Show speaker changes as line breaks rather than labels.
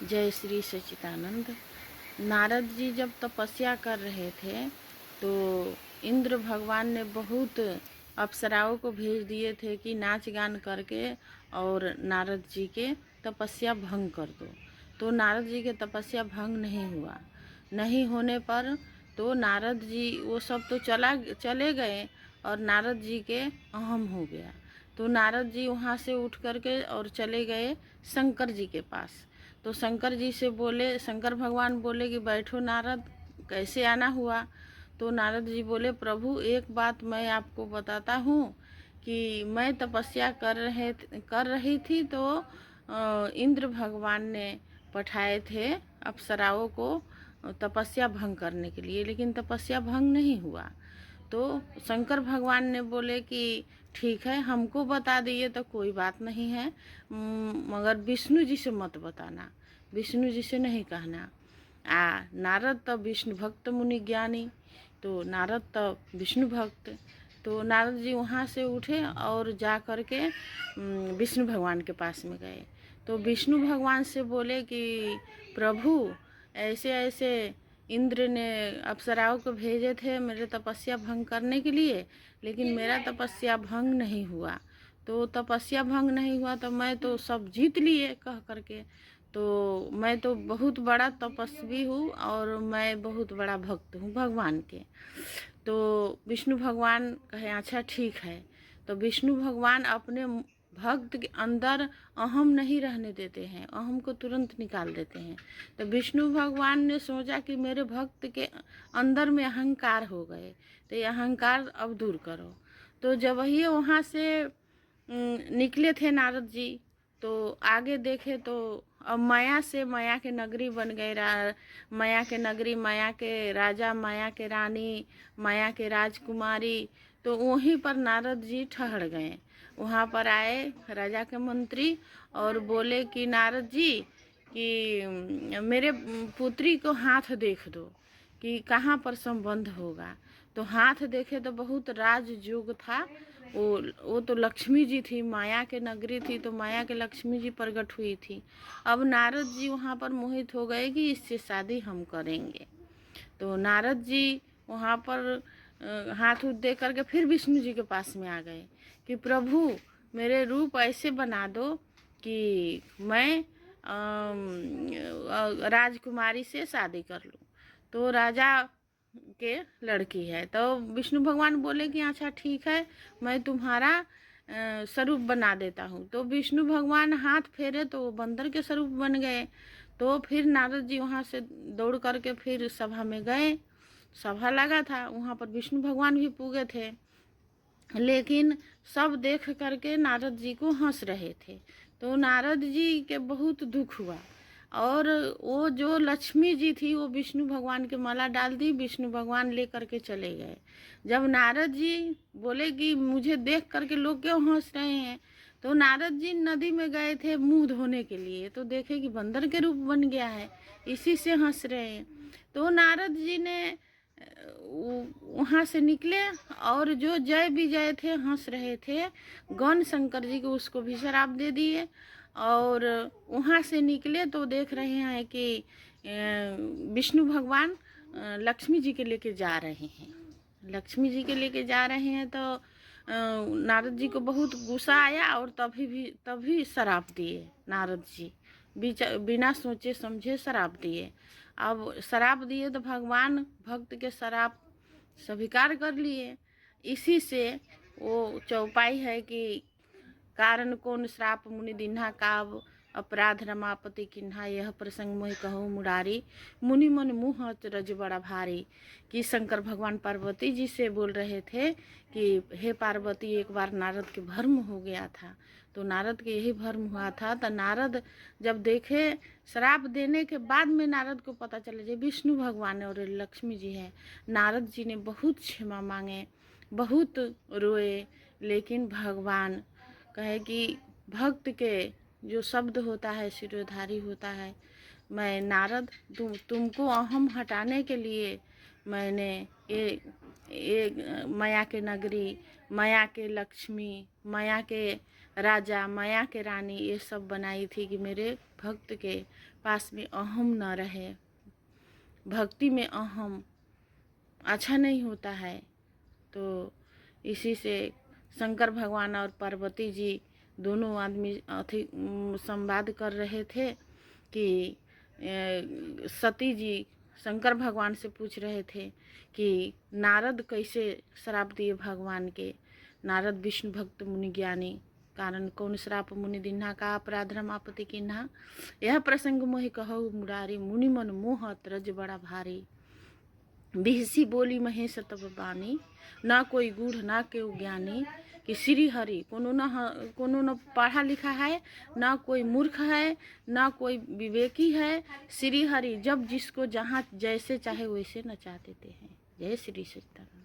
जय श्री सच्चिदानंद। नारद जी जब तपस्या कर रहे थे तो इंद्र भगवान ने बहुत अप्सराओं को भेज दिए थे कि नाच गान करके और नारद जी के तपस्या भंग कर दो। तो नारद जी के तपस्या भंग नहीं हुआ। नहीं होने पर तो नारद जी वो सब तो चले गए और नारद जी के अहम हो गया। तो नारद जी वहाँ से उठ करके और चले गए शंकर जी के पास। तो शंकर जी से बोले, शंकर भगवान बोले कि बैठो नारद, कैसे आना हुआ। तो नारद जी बोले, प्रभु एक बात मैं आपको बताता हूँ कि मैं तपस्या कर रही थी तो इंद्र भगवान ने पठाए थे अप्सराओं को तपस्या भंग करने के लिए, लेकिन तपस्या भंग नहीं हुआ। तो शंकर भगवान ने बोले कि ठीक है, हमको बता दिए तो कोई बात नहीं है, मगर विष्णु जी से मत बताना, विष्णु जी से नहीं कहना। नारद तो विष्णु भक्त मुनि ज्ञानी, तो नारद तो विष्णु भक्त। तो नारद जी वहाँ से उठे और जा कर के विष्णु भगवान के पास में गए। तो विष्णु भगवान से बोले कि प्रभु ऐसे ऐसे इंद्र ने अप्सराओं को भेजे थे मेरे तपस्या भंग करने के लिए, लेकिन मेरा तपस्या भंग नहीं हुआ। तो तपस्या भंग नहीं हुआ तो मैं तो सब जीत लिए कह करके। तो मैं तो बहुत बड़ा तपस्वी हूँ और मैं बहुत बड़ा भक्त हूँ भगवान के। तो विष्णु भगवान कहे अच्छा ठीक है। तो विष्णु भगवान अपने भक्त के अंदर अहम नहीं रहने देते हैं, अहम को तुरंत निकाल देते हैं। तो विष्णु भगवान ने सोचा कि मेरे भक्त के अंदर में अहंकार हो गए, तो ये अहंकार अब दूर करो। तो जब वही वहाँ से निकले थे नारद जी, तो आगे देखे तो अब माया से माया के नगरी बन गए। माया के नगरी, माया के राजा, माया के रानी, माया के राजकुमारी। तो वहीं पर नारद जी ठहर गए। वहाँ पर आए राजा के मंत्री और बोले कि नारद जी कि मेरे पुत्री को हाथ देख दो कि कहाँ पर संबंध होगा। तो हाथ देखे तो बहुत राजयोग था। वो तो लक्ष्मी जी थी, माया के नगरी थी, तो माया के लक्ष्मी जी प्रकट हुई थी। अब नारद जी वहाँ पर मोहित हो गए कि इससे शादी हम करेंगे। तो नारद जी वहाँ पर हाथ उठ दे करके फिर विष्णु जी के पास में आ गए कि प्रभु मेरे रूप ऐसे बना दो कि मैं राजकुमारी से शादी कर लूँ। तो राजा के लड़की है। तो विष्णु भगवान बोले कि अच्छा ठीक है, मैं तुम्हारा स्वरूप बना देता हूँ। तो विष्णु भगवान हाथ फेरे तो वो बंदर के स्वरूप बन गए। तो फिर नारद जी वहाँ से दौड़ करके फिर सभा में गए। सभा लगा था, वहाँ पर विष्णु भगवान भी पूगे थे, लेकिन सब देख करके नारद जी को हंस रहे थे। तो नारद जी के बहुत दुख हुआ और वो जो लक्ष्मी जी थी वो विष्णु भगवान के माला डाल दी, विष्णु भगवान ले करके चले गए। जब नारद जी बोले कि मुझे देख करके लोग क्यों हंस रहे हैं, तो नारद जी नदी में गए थे मुंह धोने के लिए, तो देखे कि बंदर के रूप बन गया है, इसी से हंस रहे हैं। तो नारद जी ने वहाँ से निकले और जो जय विजय थे हंस रहे थे गण शंकर जी को, उसको भी शराप दे दिए। और वहाँ से निकले तो देख रहे हैं कि विष्णु भगवान लक्ष्मी जी के लेके जा रहे हैं, लक्ष्मी जी के लेके जा रहे हैं। तो नारद जी को बहुत गुस्सा आया और तभी शराप दिए नारद जी, बिना सोचे समझे शराप दिए। अब शराप दिए तो भगवान भक्त के शराप स्वीकार कर लिए। इसी से वो चौपाई है कि कारण कौन श्राप मुनि दीन्हा काव, अपराध रमापति किन्हा, यह प्रसंग मोहि कहूँ मुरारी, मुनि मन मुँह रज बड़ा भारी। कि शंकर भगवान पार्वती जी से बोल रहे थे कि हे पार्वती, एक बार नारद के भर्म हो गया था। तो नारद के यही भर्म हुआ था। तो नारद जब देखे श्राप देने के बाद में नारद को पता चले जे विष्णु भगवान और लक्ष्मी जी है, नारद जी ने बहुत क्षमा मांगे, बहुत रोए। लेकिन भगवान कहे कि भक्त के जो शब्द होता है शिरोधारी होता है। मैं नारद तुमको अहम हटाने के लिए मैंने ये माया के नगरी, माया के लक्ष्मी, माया के राजा, माया के रानी ये सब बनाई थी कि मेरे भक्त के पास में अहम न रहे। भक्ति में अहम अच्छा नहीं होता है। तो इसी से शंकर भगवान और पार्वती जी दोनों आदमी संवाद कर रहे थे कि सती जी शंकर भगवान से पूछ रहे थे कि नारद कैसे श्राप दिए भगवान के। नारद विष्णु भक्त मुनि ज्ञानी, कारण कौन श्राप मुनि दिन्हा का अपराध रमापति किन्हा। यह प्रसंग मोहि कहु मुरारी, मुनि मन मोह त्रज बड़ा भारी। बिहसी बोली महेश तब बानी, ना कोई गूढ़ ना केउ ज्ञानी। कि श्री हरि कोनो न पढ़ा लिखा है, ना कोई मूर्ख है, ना कोई विवेकी है। श्री हरि जब जिसको जहाँ जैसे चाहे वैसे नचा देते हैं। जय श्री सच्चिदानंद।